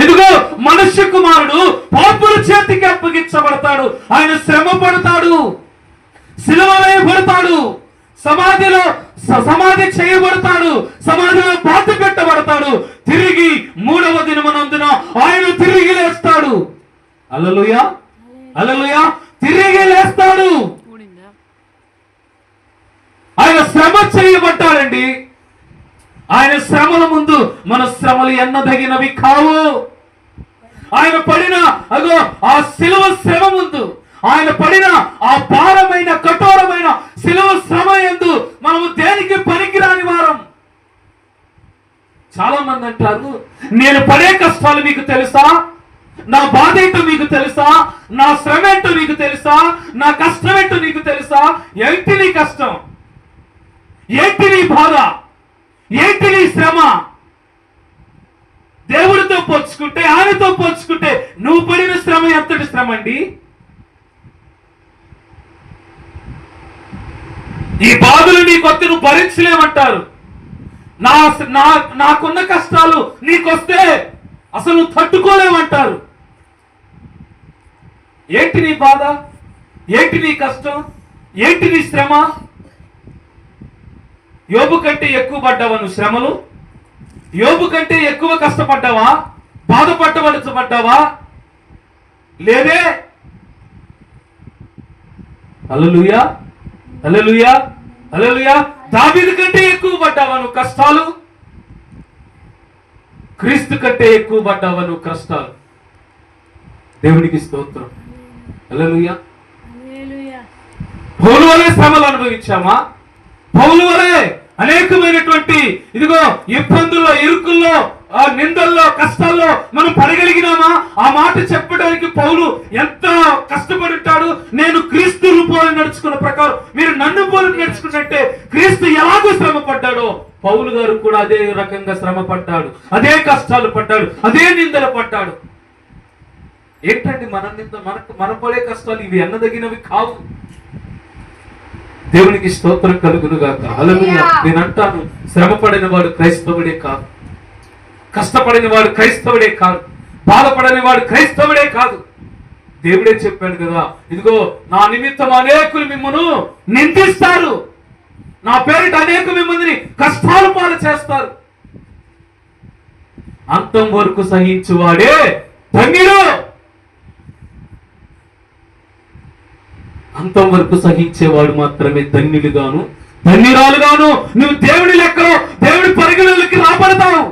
ఇదిగో మనుష్య కుమారుడు పాపుల చేతికి అప్పగించబడతాడు, ఆయన శ్రమ పడతాడు, శిలువ వేయబడతాడు, సమాధి చేయబడతాడు, సమాధిలో పాతి పెట్టబడతాడు, తిరిగి 3వ దినమునందున ఆయన తిరిగి లేస్తాడు. హల్లెలూయా, హల్లెలూయా, తిరిగి లేస్తాడు. ఆయన శ్రమ చేయబడ్డాడండి. ఆయన శ్రమల ముందు మన శ్రమలు ఎన్నదగినవి కావు. ఆయన పడిన ఆ శిలువ శ్రమ ముందు, ఆయన పడిన ఆ భారమైన కఠోరమైన శిలువ శ్రమ యందు మనము దేనికి పనికిరాని వారం. చాలా మంది అంటారు, నేను పడే కష్టాలు మీకు తెలుసా, నా బాధ ఏంటో మీకు తెలుసా, నా శ్రమ ఏంటో మీకు తెలుసా, నా కష్టం ఏంటో నీకు తెలుసా? ఏంటి నీ కష్టం, ఏంటి నీ బాధ, ఏంటి నీ శ్రమ? దేవుడితో పోల్చుకుంటే, ఆయనతో పోల్చుకుంటే నువ్వు పడిన శ్రమ ఎంతటి శ్రమ అండి? ఈ బాధలు నీకొస్తే నువ్వు భరించలేమంటారు. నాకున్న కష్టాలు నీకొస్తే అసలు నువ్వు తట్టుకోలేమంటారు. ఏంటి నీ బాధ, ఏంటి నీ కష్టం, ఏంటి నీ శ్రమ? యోబు కంటే ఎక్కువ పడ్డావా నువ్వు శ్రమలు? యోబు కంటే ఎక్కువ కష్టపడ్డావా, బాధపడవలసపడ్డావా? లేదే. హల్లెలూయా, హల్లెలూయా, హల్లెలూయా. దావీదు కంటే ఎక్కువ పడ్డావా నువ్వు కష్టాలు? క్రీస్తు కంటే ఎక్కువ పడ్డావా నువ్వు కష్టాలు? దేవునికి స్తోత్రం. హల్లెలూయా. పౌలు వలె శ్రమలు అనుభవించామా? పౌలు వలె అనేకమైనటువంటి ఇదిగో ఇబ్బందుల్లో, ఇరుకుల్లో, నిందల్లో, కష్టాల్లో మనం పడగలిగినామా? ఆ మాట చెప్పడానికి పౌలు ఎంత కష్టపడి ఉంటాడు. నేను క్రీస్తు రూపంలో నడుచుకున్న ప్రకారం మీరు నన్ను పోలి నడుచుకున్నట్టే క్రీస్తు ఎలాగో శ్రమ పడ్డాడో పౌలు గారు కూడా అదే రకంగా శ్రమ పడ్డాడు, అదే కష్టాలు పడ్డాడు, అదే నిందలు పడ్డాడు. ఏంటండి మన పడే కష్టాలు ఇవి ఎన్నదగినవి కావు. దేవునికి స్తోత్రం కలుగును గాక. హల్లెలూయా. నేను అంటాను, శ్రమ పడిన వాడు క్రైస్తవుడే కాదు, కష్టపడిన వాడు క్రైస్తవుడే కాదు, బాధపడని వాడు క్రైస్తవుడే కాదు. దేవుడే చెప్పాడు కదా, ఇదిగో నా నిమిత్తం అనేకులు మిమ్మల్ని నిందిస్తారు, నా పేరిట అనేక మిమ్మల్ని కష్టాలు పాలు చేస్తారు, అంతం వరకు సహించువాడే ధన్యుడు. అంతం వరకు సహించేవాడు మాత్రమే ధన్యులుగాను ధన్యురాలుగాను నువ్వు దేవుడి లెక్కలో, దేవుడి పరిగణలోకి రాబడతావు.